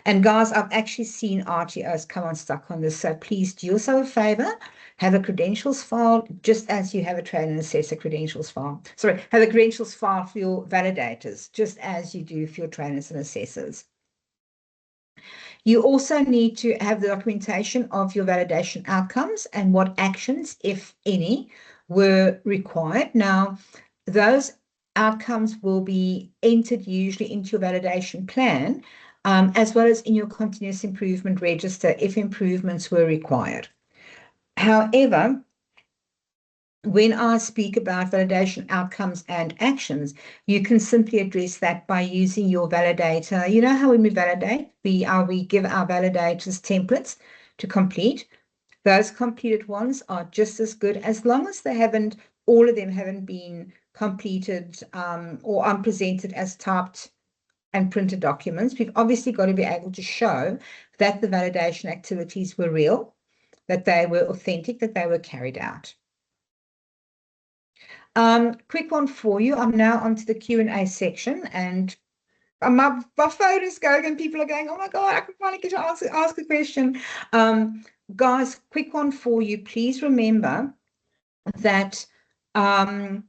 And guys, I've actually seen RTOs come unstuck on this. So please do yourself a favor, have a credentials file just as you have a train and assessor credentials file. Sorry, have a credentials file for your validators, just as you do for your trainers and assessors. You also need to have the documentation of your validation outcomes and what actions, if any, were required. Now, those outcomes will be entered usually into your validation plan, as well as in your continuous improvement register if improvements were required. However, when I speak about validation outcomes and actions, you can simply address that by using your validator. You know how when we validate, we give our validators templates to complete. Those completed ones are just as good as long as all of them haven't been completed or unpresented as typed and printed documents. We've obviously got to be able to show that the validation activities were real, that they were authentic, that they were carried out. Quick one for you. I'm now onto the Q&A section, and my phone is going and people are going, oh my God, I can finally get to ask a question. Guys, quick one for you. Please remember that, I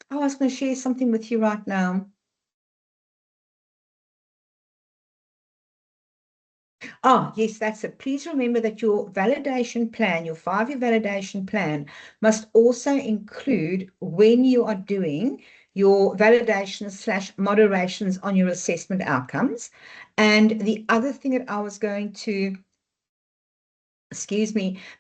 was going to share something with you right now. Oh, yes, that's it. Please remember that your validation plan, your 5-year validation plan, must also include when you are doing your validations / moderations on your assessment outcomes. And the other thing that I was going to,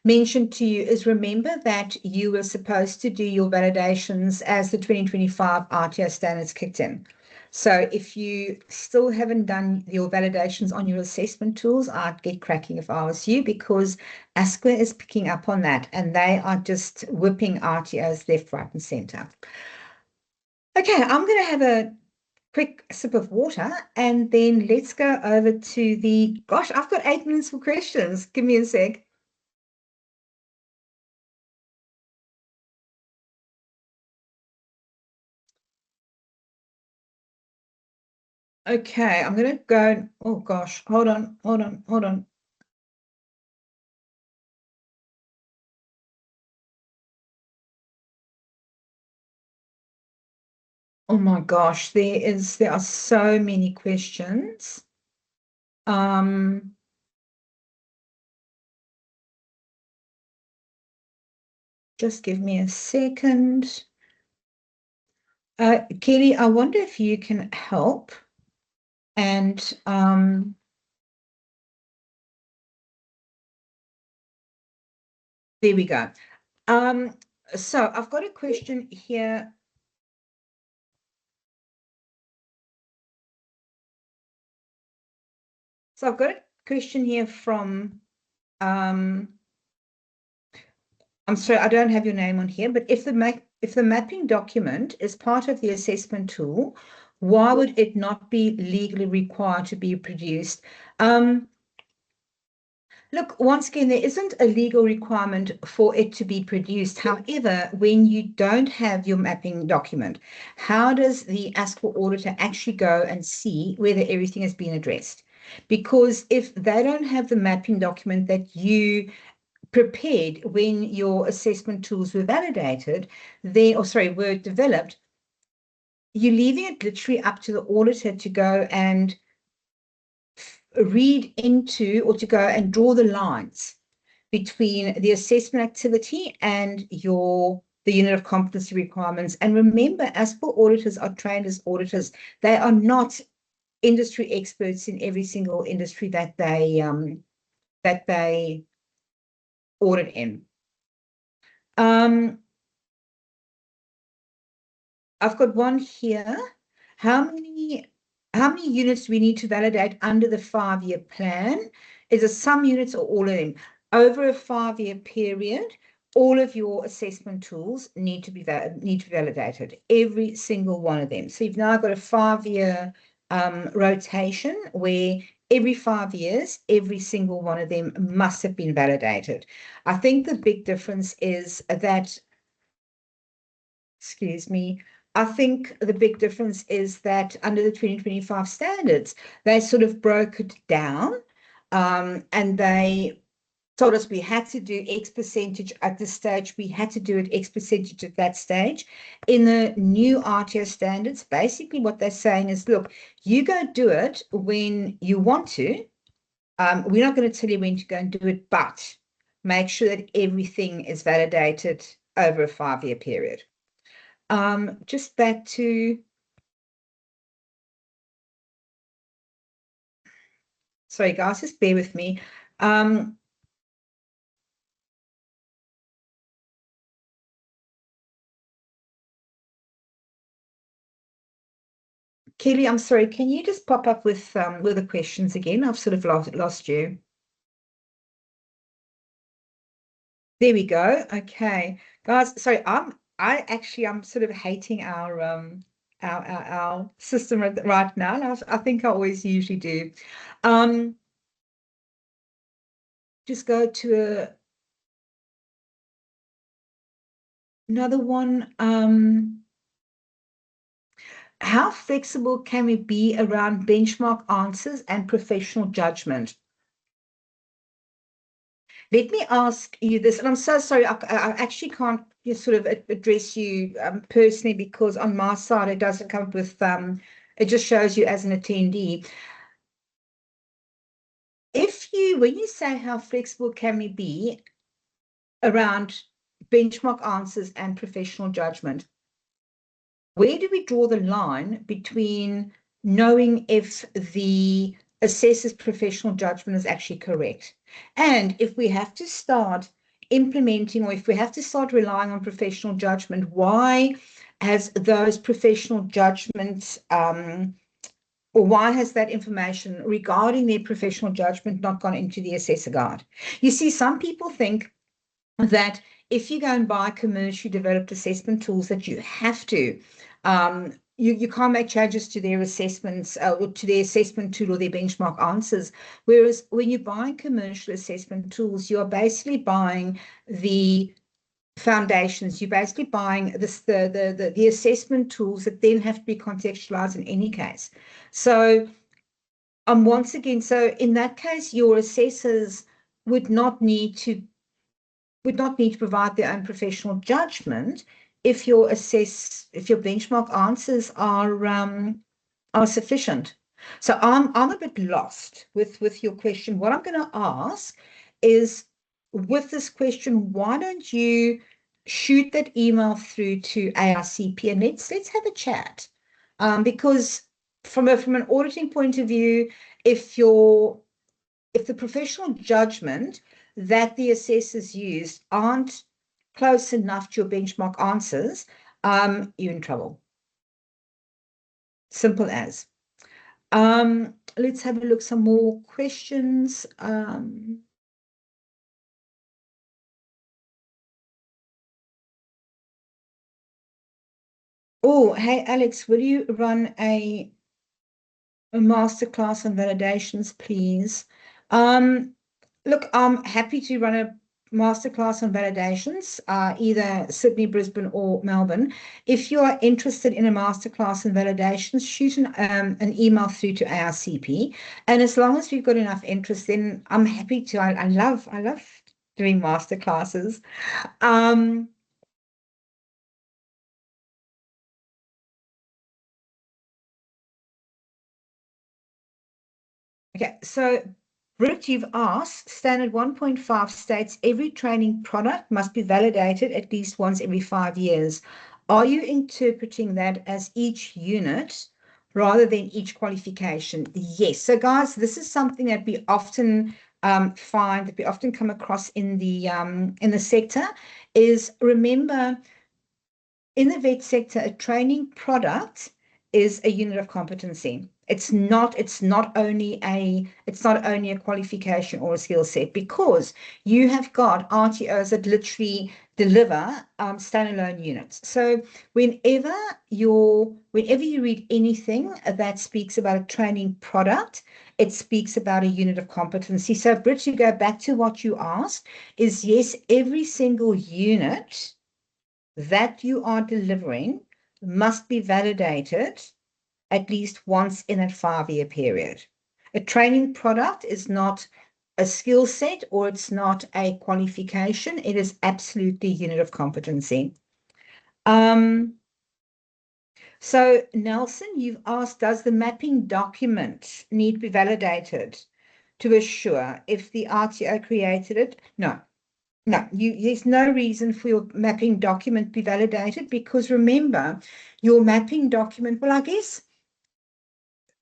mention to you is remember that you were supposed to do your validations as the 2025 RTO standards kicked in. So if you still haven't done your validations on your assessment tools, I'd get cracking if I was you, because ASQA is picking up on that and they are just whipping RTOs left, right, and center. Okay, I'm going to have a quick sip of water and then let's go over to the, gosh, I've got 8 minutes for questions. Give me a sec. Okay, I'm going to go, oh gosh, hold on. Oh my gosh, there are so many questions. Just give me a second. Kelly, I wonder if you can help. And there we go. So I've got a question here. So I've got a question here from, I'm sorry, I don't have your name on here, but if the mapping document is part of the assessment tool, why would it not be legally required to be produced? Look, once again, there isn't a legal requirement for it to be produced. However, when you don't have your mapping document, how does the ASQA auditor actually go and see whether everything has been addressed? Because if they don't have the mapping document that you prepared when your assessment tools were validated, were developed, you're leaving it literally up to the auditor to go and read into or to go and draw the lines between the assessment activity and the unit of competency requirements. And remember, ASQA auditors are trained as auditors. They are not industry experts in every single industry that they audit in. I've got one here. How many units do we need to validate under the 5-year plan? Is it some units or all of them? over a 5-year period, all of your assessment tools need to be validated, every single one of them. So you've now got a 5-year rotation where every 5 years, every single one of them must have been validated. I think the big difference is that, excuse me, I think the big difference is that under the 2025 standards, they sort of broke it down, and they told us we had to do X percentage at this stage, we had to do it X percentage at that stage. In the new RTO standards, basically what they're saying is, look, you go do it when you want to. We're not going to tell you when to go and do it, but make sure that everything is validated over a 5-year period. Just back to, sorry guys, just bear with me. Kelly, I'm sorry, can you just pop up with the questions again? I've sort of lost you. There we go. Okay, guys, sorry, I'm sort of hating our system right now. And I think I always usually do. Just go to another one. How flexible can we be around benchmark answers and professional judgment? Let me ask you this, and I'm so sorry, I actually can't sort of address you personally, because on my side it doesn't come up with, it just shows you as an attendee. When you say how flexible can we be around benchmark answers and professional judgment, where do we draw the line between knowing if the assessor's professional judgment is actually correct? And if we have to start implementing, or if we have to start relying on professional judgment, why has those professional judgments, or why has that information regarding their professional judgment not gone into the assessor guide? You see, some people think that if you go and buy commercially developed assessment tools, that you have to, you can't make changes to their assessments, or to their assessment tool or their benchmark answers. Whereas when you buy commercial assessment tools, you are basically buying the foundations. You're basically buying the assessment tools that then have to be contextualized in any case. So once again, so in that case, your assessors would not need to provide their own professional judgment if your benchmark answers are sufficient. So I'm a bit lost with your question. What I'm going to ask is, with this question, why don't you shoot that email through to ARCP and let's have a chat, because from an auditing point of view, if the professional judgment that the assessors use aren't close enough to your benchmark answers, you're in trouble. Simple as. Let's have a look, some more questions. Oh, hey, Alex, will you run a masterclass on validations, please? Look, I'm happy to run a masterclass on validations, either Sydney, Brisbane, or Melbourne. If you are interested in a masterclass on validations, shoot an email through to ARCP, and as long as we've got enough interest, then I'm happy to. I love doing masterclasses. Okay, so Britt, you've asked, standard 1.5 states every training product must be validated at least once every 5 years. Are you interpreting that as each unit rather than each qualification? Yes. So guys, this is something that we often find, that we often come across in the sector, is, remember, in the vet sector, a training product is a unit of competency. It's not only a qualification or a skill set, because you have got RTOs that literally deliver standalone units. So whenever you read anything that speaks about a training product, it speaks about a unit of competency. So Britt, you go back to what you asked, is yes, every single unit that you are delivering must be validated at least once in a 5-year period. A training product is not a skill set, or it's not a qualification. It is absolutely a unit of competency. So Nelson, you've asked, does the mapping document need to be validated to assure if the RTO created it? No. No, there's no reason for your mapping document to be validated, because remember, your mapping document, well, I guess,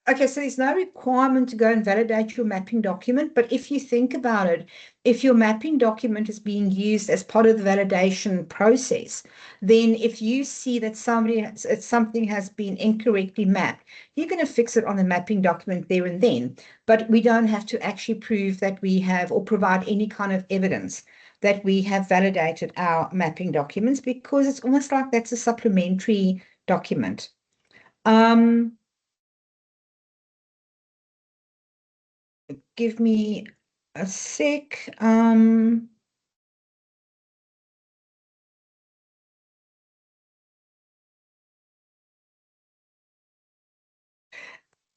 okay, so there's no requirement to go and validate your mapping document, but if you think about it, if your mapping document is being used as part of the validation process, then if you see that something has been incorrectly mapped, you're going to fix it on the mapping document there and then. But we don't have to actually prove that we have, or provide any kind of evidence that we have validated our mapping documents, because it's almost like that's a supplementary document. Give me a sec.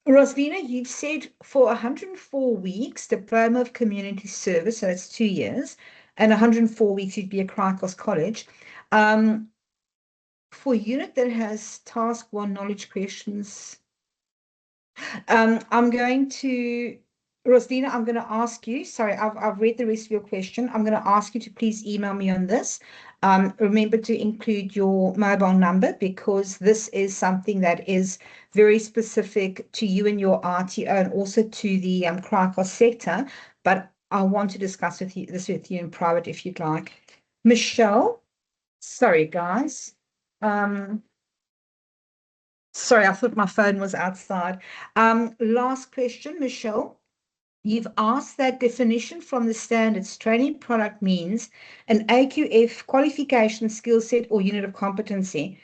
Rosvina, you've said for 104 weeks, diploma of community service, so that's 2 years, and 104 weeks you'd be a Crikos College. For unit that has task 1 knowledge questions, I'm going to, Rosvina, I'm going to ask you, sorry, I've read the rest of your question. I'm going to ask you to please email me on this. Remember to include your mobile number, because this is something that is very specific to you and your RTO, and also to the Crikos sector. But I want to discuss this with you in private if you'd like. Michelle, sorry guys. Sorry, I thought my phone was outside. Last question, Michelle. You've asked that definition from the standards training product means an AQF qualification, skill set, or unit of competency.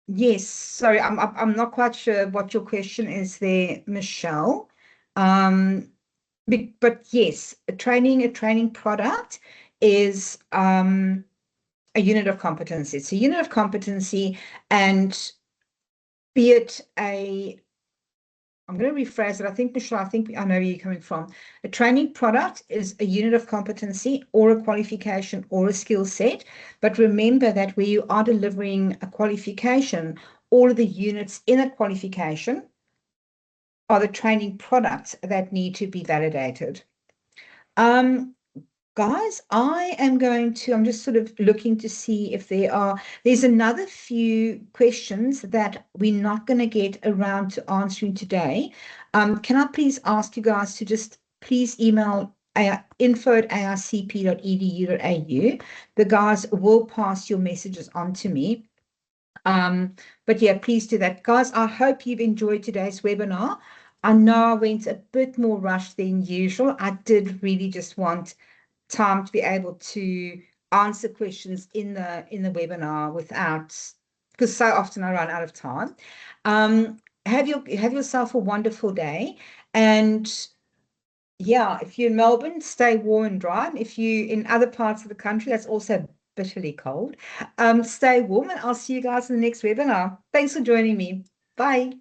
Yes, sorry, I'm not quite sure what your question is there, Michelle. But yes, a training product is a unit of competency. It's a unit of competency, and be it I'm going to rephrase it. I think, Michelle, I know where you're coming from. A training product is a unit of competency or a qualification or a skill set. But remember that where you are delivering a qualification, all of the units in a qualification are the training products that need to be validated. Guys, I'm just sort of looking to see if there's another few questions that we're not going to get around to answering today. Can I please ask you guys to just please email info@arcp.edu.au. The guys will pass your messages on to me. But yeah, please do that. Guys, I hope you've enjoyed today's webinar. I know I went a bit more rushed than usual. I did really just want time to be able to answer questions in the webinar because so often I run out of time. Have yourself a wonderful day, and yeah, if you're in Melbourne, stay warm and dry. If you in other parts of the country, that's also bitterly cold. Stay warm, and I'll see you guys in the next webinar. Thanks for joining me. Bye.